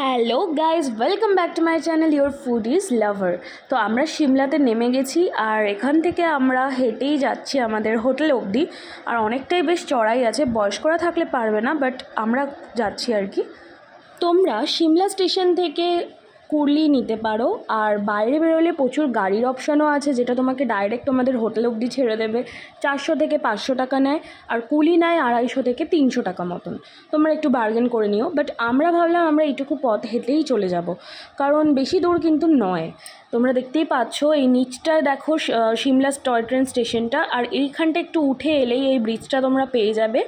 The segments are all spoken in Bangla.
Hello guys, welcome back to my channel your food is lover. তো আমরা সিমলাতে নেমে গেছি আর এখান থেকে আমরা হেঁটেই যাচ্ছি আমাদের হোটেল অবধি। আর অনেকটাই বেশ চড়াই আছে, বয়স্করা থাকলে পারবে না, বাট আমরা যাচ্ছি আর কি। তোমরা সিমলা স্টেশন থেকে কুর্লি নিতে পারো, আর বাইরে বেরোলে প্রচুর গাড়ির অপশানও আছে যেটা তোমাকে ডাইরেক্ট তোমাদের হোটেল অবধি ছেড়ে দেবে। 400 থেকে 500 টাকা নেয়, আর কুলি নেয় 250 থেকে 300 টাকা মতন। তোমরা একটু বার্গেন করে নিও, বাট আমরা ভাবলাম আমরা এইটুকু পথ হেঁটেই চলে যাব, কারণ বেশি দূর কিন্তু নয়। তোমরা দেখতেই পাচ্ছ এই নিচটা দেখো, সিমলা টয় ট্রেন স্টেশনটা, আর এইখানটা একটু উঠে এলেই এই ব্রিজটা তোমরা পেয়ে যাবে।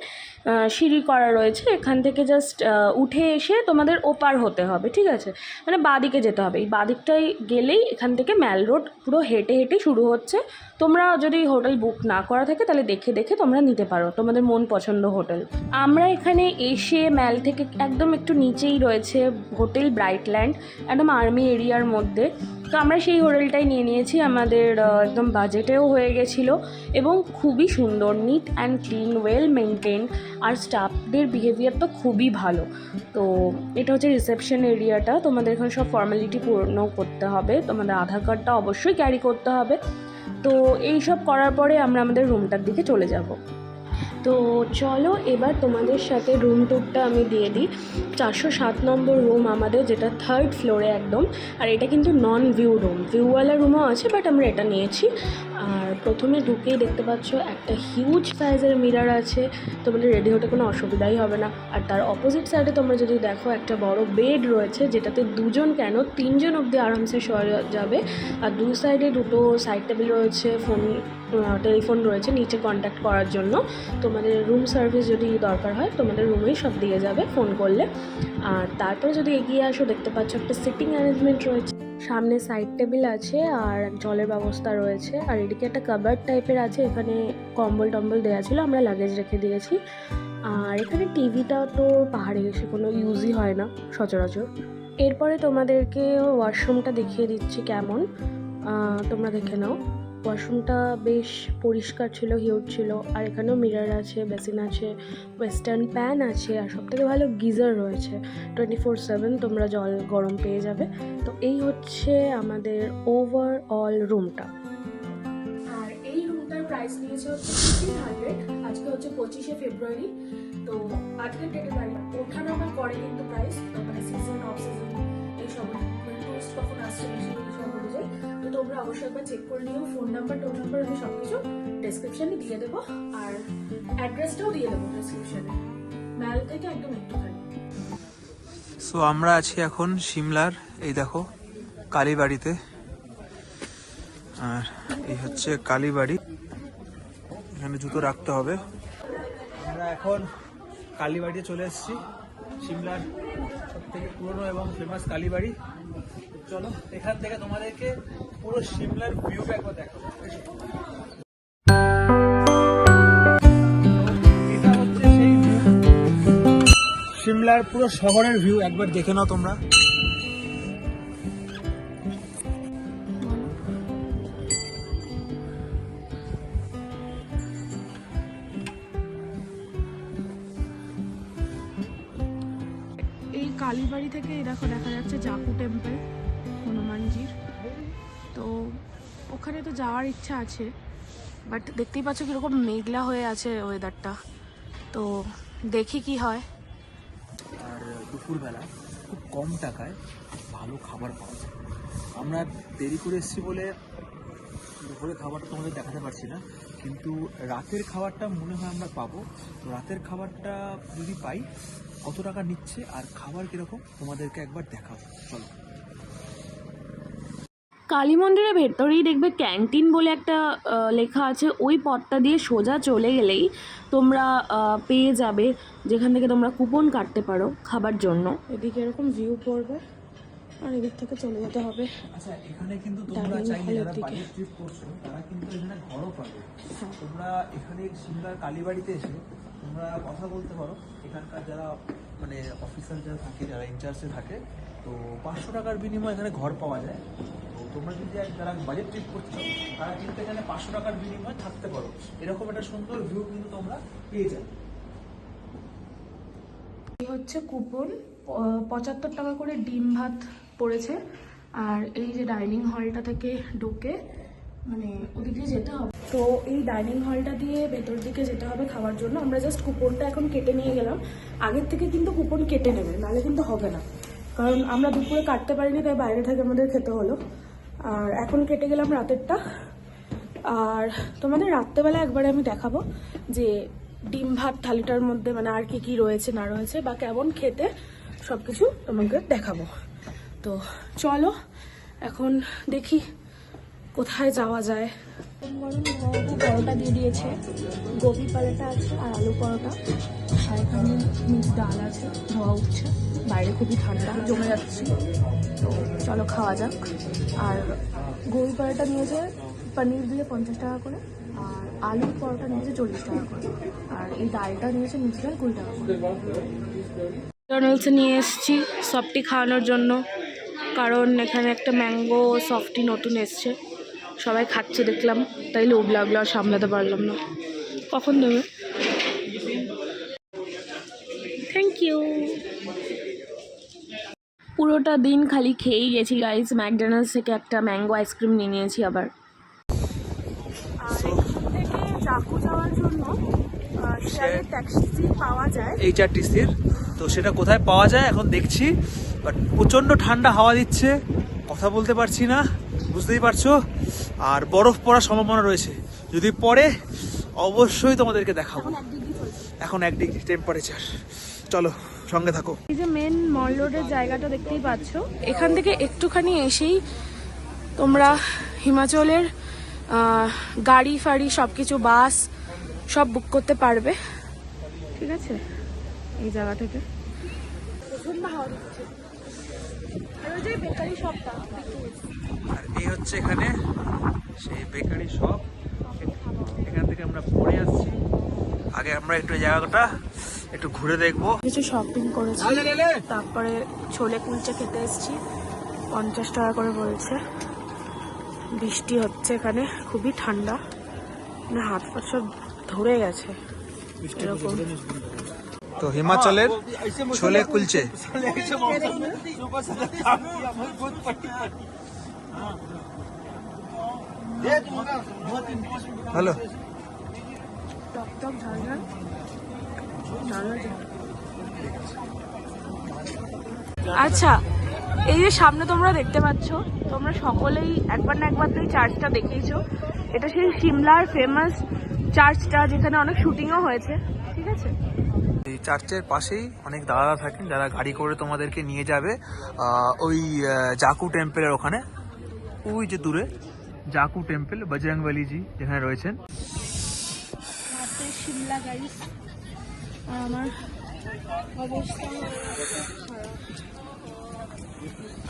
সিঁড়ি করা রয়েছে, এখান থেকে জাস্ট উঠে এসে তোমাদের ওপার হতে হবে, ঠিক আছে? মানে বাঁদিকে যেতে হবে, এই বাঁদিকটায় গেলেই এখান থেকে ম্যাল রোড পুরো হেঁটে হেঁটে শুরু হচ্ছে। তোমরা যদি হোটেল বুক না করা থাকে তাহলে দেখে দেখে তোমরা নিতে পারো তোমাদের মন পছন্দ হোটেল। আমরা এখানে এসে ম্যাল থেকে একদম একটু নিচেই রয়েছে হোটেল ব্রাইটল্যান্ড, একদম আর্মি এরিয়ার মধ্যে। তো আমরা সেই হোটেলটাই নিয়ে নিয়েছি, আমাদের একদম বাজেটেও হয়ে গেছিলো এবং খুবই সুন্দর, neat and clean, well maintain, আর স্টাফদের বিহেভিয়ার তো খুবই ভালো। তো এটা হচ্ছে রিসেপশন এরিয়াটা। তোমাদের এখানে সব ফর্মালিটি পূর্ণ করতে হবে, তোমাদের আধার কার্ডটা অবশ্যই ক্যারি করতে হবে। তো এই সব করার পরে আমরা আমাদের রুমটার দিকে চলে যাব। তো চলো এবার তোমাদের সাথে রুম টুরটা আমি দিয়ে দিই। 407 নম্বর রুম আমাদের, যেটা 3rd ফ্লোরে একদম। আর এটা কিন্তু নন ভিউ রুম, ভিউওয়ালা রুমও আছে, বাট আমরা এটা নিয়েছি। আর প্রথমে ঢুকেই দেখতে পাচ্ছ একটা হিউজ সাইজের মিরার আছে, তোমাদের রেডি হতে কোনো অসুবিধাই হবে না। আর তার অপোজিট সাইডে তোমরা যদি দেখো একটা বড় বেড রয়েছে, যেটাতে 2জন কেন 3জন অবধি আরামসে শোয়া যাবে। আর দুই সাইডে দুটো সাইড টেবিল রয়েছে, টেলিফোন রয়েছে নিচে কন্ট্যাক্ট করার জন্য। তোমাদের রুম সার্ভিস যদি দরকার হয় তোমাদের রুমেই সব দিয়ে যাবে ফোন করলে। আর তারপরে যদি এগিয়ে আসো দেখতে পাচ্ছ একটা সিটিং অ্যারেঞ্জমেন্ট রয়েছে, সামনে সাইড টেবিল আছে আর জলের ব্যবস্থা রয়েছে। আর এদিকে একটা কাবার্ড টাইপের আছে, এখানে কম্বল টম্বল দেওয়া ছিল, আমরা লাগেজ রেখে দিয়েছি। আর এখানে টিভিটা তো পাহাড়ে এসে কোনো ইউজই হয় না সচরাচর। এরপরে তোমাদেরকে ওয়াশরুমটা দেখিয়ে দিচ্ছি কেমন, তোমরা দেখে নাও। ওয়াশরুমটা বেশ পরিষ্কার ছিল, হিউজ ছিল। আর এখানেও মিরর আছে, বেসিন আছে, ওয়েস্টার্ন প্যান আছে, আর সবথেকে ভালো গিজার রয়েছে। 24/7 তোমরা জল গরম পেয়ে যাবে। তো এই হচ্ছে আমাদের ওভারঅল রুমটা। আর এই রুমটার প্রাইস নিয়েছে হচ্ছে 1500। আজকে হচ্ছে 25শে ফেব্রুয়ারি। তো আজকের ডেটে দাঁড়িয়ে ওঠানামা করে কিন্তু প্রাইস, মানে সিজন অফ সিজন এইসব টুরিস্ট কখন আসছে বেশি সব অনুযায়ী। তো তোমরা অবশ্যই একবার চেক করে নিও। ফোন নাম্বার, টোন নাম্বার আমি সব কিছু ডেসক্রিপশানে দিয়ে দেবো, আর অ্যাড্রেসটাও দিয়ে দেবো ডেসক্রিপশানে, ম্যাল থেকে একদম একটুখানি। সো আমরা আছি এখন সিমলার, এই দেখো কালীবাড়িতে। আর এই হচ্ছে কালীবাড়ি, এখানে জুতো রাখতে হবে। আমরা এখন কালীবাড়িতে চলে এসেছি, সিমলার সব থেকে পুরনো এবং ফেমাস কালীবাড়ি। চলো এখান থেকে তোমাদেরকে পুরো সিমলার ভিউটা একবার দেখাবো। এটা হচ্ছে সেই ভিউ, সিমলার পুরো শহরের ভিউ, একবার দেখে নাও তোমরা। এই কালীবাড়ি থেকে দেখো দেখা যাচ্ছে জাকু টেম্পল, হনুমানজির। তো ওখানে তো যাওয়ার ইচ্ছা আছে, বাট দেখতেই পাচ্ছ কীরকম মেঘলা হয়ে আছে ওয়েদারটা। তো দেখি কি হয়। আর দুপুরবেলা খুব কম টাকায় ভালো খাবার পাওয়া যায়। আমরা দেরি করে এসেছি বলে দুপুরের খাবারটা তোমাদের দেখাতে পারছি না, কিন্তু রাতের খাবারটা মনে হয় আমরা পাবো। তো রাতের খাবারটা যদি পাই, কত টাকা নিচ্ছে আর খাবার কীরকম তোমাদেরকে একবার দেখাবো, চলো। কালী মন্দিরের ভেতরেই দেখবে ক্যান্টিন বলে একটা লেখা আছে, ওই পথটা দিয়ে সোজা চলে গেলেই তোমরা পেয়ে যাবে, যেখান থেকে তোমরা কুপন কাটতে পারো খাবার জন্য। এদিকে এরকম ভিউ পড়বে আর এদিক থেকে চলে যেতে হবে। আচ্ছা, এখানে কিন্তু তোমরা চাইলে যারা বাজেট ট্রিপ করছো তারা কিন্তু এখানে ঘরও পাবে। তোমরা এখানে সিমলার কালীবাড়িতে এসে তোমরা কথা বলতে পারো এখানকার যারা মানে অফিসার যারা থাকে, যারা ইনচার্জে থাকে। তো 500 টাকার বিনিময়ে এখানে ঘর পাওয়া যায়। তো তোমরা যদি যারা বাজেট ট্রিপ করছো তারা কিন্তু এখানে 500 টাকার বিনিময়ে থাকতে পারো। এরকম একটা সুন্দর ভিউ কিন্তু তোমরা পেয়ে যাবে। এই হচ্ছে কুপন, 75 টাকা করে ডিম ভাত পড়েছে। আর এই যে ডাইনিং হলটা থেকে ঢুকে মানে ওদিকে যেতে হবে, তো এই ডাইনিং হলটা দিয়ে ভেতর দিকে যেতে হবে খাওয়ার জন্য। আমরা জাস্ট কুপনটা এখন কেটে নিয়ে গেলাম, আগের থেকে কিন্তু কুপন কেটে নেবে, নাহলে কিন্তু হবে না, কারণ আমরা দুপুরে কাটতে পারিনি, তাই বাইরে থেকে আমাদের খেতে হলো। আর এখন কেটে গেলাম রাতেরটা। আর তোমাদের রাত্রেবেলা একবারে আমি দেখাবো যে ডিম ভাত থালিটার মধ্যে মানে আর কি কি রয়েছে না রয়েছে বা কেমন খেতে, সব কিছু তোমাকে দেখাবো। তো চলো এখন দেখি কোথায় যাওয়া যায়। পরোটা দিয়ে দিয়েছে, গোবি পরোটা আছে আর আলু পরোটা, আর এখানে মিক্স ডাল আছে, ধোয়া উঠছে, বাইরে খুবই ঠান্ডা জমে যাচ্ছে। তো চলো খাওয়া যাক। আর গোবি পরোটা নিয়েছে পনির দিয়ে 50 টাকা করে, আর আলু পরোটা নিয়েছে 40 টাকা করে, আর এই ডালটা নিয়েছে মিক্স ডাল 20 টাকা করে। ম্যাকডোনাল্ডসে নিয়ে এসেছি সফটি খাওয়ানোর জন্য, কারণ এখানে একটা ম্যাঙ্গো সফটি নতুন এসছে, সবাই খাচ্ছে দেখলাম, তাই লোভ লাগলো, আর সামলাতে পারলাম না। কখন দেবে? Thank you. পুরোটা দিন খালি খেয়েই গেছি গাইজ, ম্যাকডোনাল্ডস থেকে একটা ম্যাঙ্গো আইসক্রিম নিয়ে নিয়েছি আবার। আর এখান থেকে চাকু যাওয়ার জন্য ট্যাক্সি পাওয়া যায়, HRTC-র। তো সেটা কোথায় পাওয়া যায় এখন দেখছি, বাট প্রচণ্ড ঠান্ডা হাওয়া দিচ্ছে, কথা বলতে পারছি না, বুঝতেই পারছো। আর বরফ পড়ার সম্ভাবনা রয়েছে, যদি পড়ে অবশ্যই তোমাদেরকে দেখাবো। এখন 1 ডিগ্রি টেম্পারেচার। চলো সঙ্গে থাকো। এই যে মেন মল রোডের জায়গাটা দেখতেই পাচ্ছ, এখান থেকে একটুখানি এসেই তোমরা হিমাচলের গাড়ি ফাড়ি সব কিছু, বাস সব বুক করতে পারবে, ঠিক আছে। এই জায়গা থেকে প্রচন্ড হাওয়া দিচ্ছে। আর ওই যে বেকারি শপটা, আর এই হচ্ছে এখানে সেই বেকারি শপ, এখান থেকে আমরা পরে আসছি। আগে আমরা একটু জায়গাটা একটু ঘুরে দেখবো। কিছু শপিং করেছি, তারপরে ছোলে কুলচে খেতে এসেছি, 50 টাকা করে বলছে। বৃষ্টি হচ্ছে এখানে, খুবই ঠান্ডা, মানে হাত পা সব ধরে গেছে এরকম। তো হিমাচলের ছোলে কুলচে, হ্যালো। টক ঝাল ঝাল ঝাল ঝাল। আচ্ছা, এই যে সামনে তোমরা দেখতে পাচ্ছ, তোমরা সকলেই একবার না একবার তো এই চার্চটা দেখেইছো। এটা সেই সিমলার ফেমাস চার্চটা, যেখানে অনেক শুটিংও হয়েছে, ঠিক আছে। এই চার্চের পাশেই অনেক দাদা থাকেন যারা গাড়ি করে তোমাদেরকে নিয়ে যাবে ওই জাকু টেম্পলের ওখানে, ওই যে দূরে জাকু টেম্পল, বজরংবলী জি যেখানে রয়েছেন। সিমলা গাইস, আর আমার অবস্থা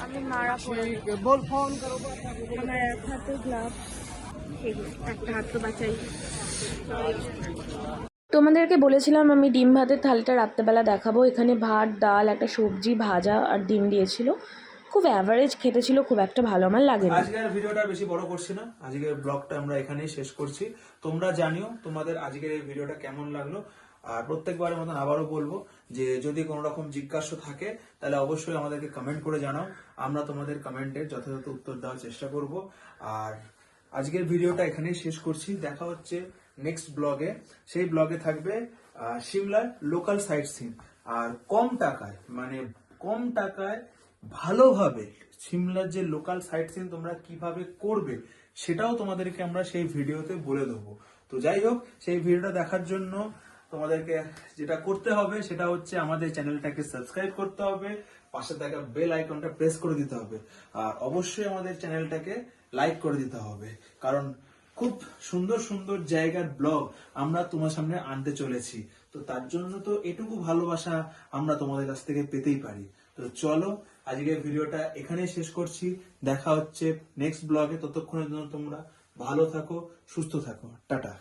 আমি মারা পড়ে, আমার এক হাতে গ্লাভ, একটা হাত তো বাঁচাই। তোমাদেরকে বলেছিলাম আমি ডিম ভাতের থালিটা রাত্রেবেলা দেখাবো। এখানে ভাত, ডাল, একটা সবজি, ভাজা আর ডিম দিয়েছিল। খুব অ্যাভারেজ খেতে ছিল, খুব একটা ভালো আমার লাগেনি। আজকের ভিডিওটা বেশি বড় করছি না, আজকের ব্লগটা আমরা এখানেই শেষ করছি। তোমরা জানিও তোমাদের আজকের এই ভিডিওটা কেমন লাগলো। আর প্রত্যেকবারের মতন আবারও বলবো যে যদি কোনো রকম জিজ্ঞাসা থাকে তাহলে অবশ্যই আমাদেরকে কমেন্ট করে জানাও, আমরা তোমাদের কমেন্টের যথাযথ উত্তর দেওয়ার চেষ্টা করব। আর আজকের ভিডিওটা এখানেই শেষ করছি, দেখা হচ্ছে নেক্সট ব্লগে। সেই ব্লগে থাকবে সিমলার লোকাল সাইট সিন, আর কম টাকায়, মানে কম টাকায় ভালোভাবে সিমলার যে লোকাল সাইট সিন তোমরা কিভাবে করবে সেটাও তোমাদেরকে আমরা সেই ভিডিওতে বলে দেবো। তো যাই হোক, সেই ভিডিওটা দেখার জন্য তোমাদেরকে যেটা করতে হবে সেটা হচ্ছে আমাদের চ্যানেলটাকে সাবস্ক্রাইব করতে হবে, পাশে থাকা বেল আইকনটা প্রেস করে দিতে হবে, আর অবশ্যই আমাদের চ্যানেলটাকে লাইক করে দিতে হবে, কারণ খুব সুন্দর সুন্দর জায়গার ব্লগ আমরা তোমার সামনে আনতে চলেছি। তো তার জন্য তো এটুকু ভালোবাসা আমরা তোমাদের কাছ থেকে পেতেই পারি। তো চলো আজকের ভিডিওটা এখানেই শেষ করছি, দেখা হচ্ছে নেক্সট ব্লগে। ততক্ষণের জন্য তোমরা ভালো থাকো, সুস্থ থাকো, টাটা।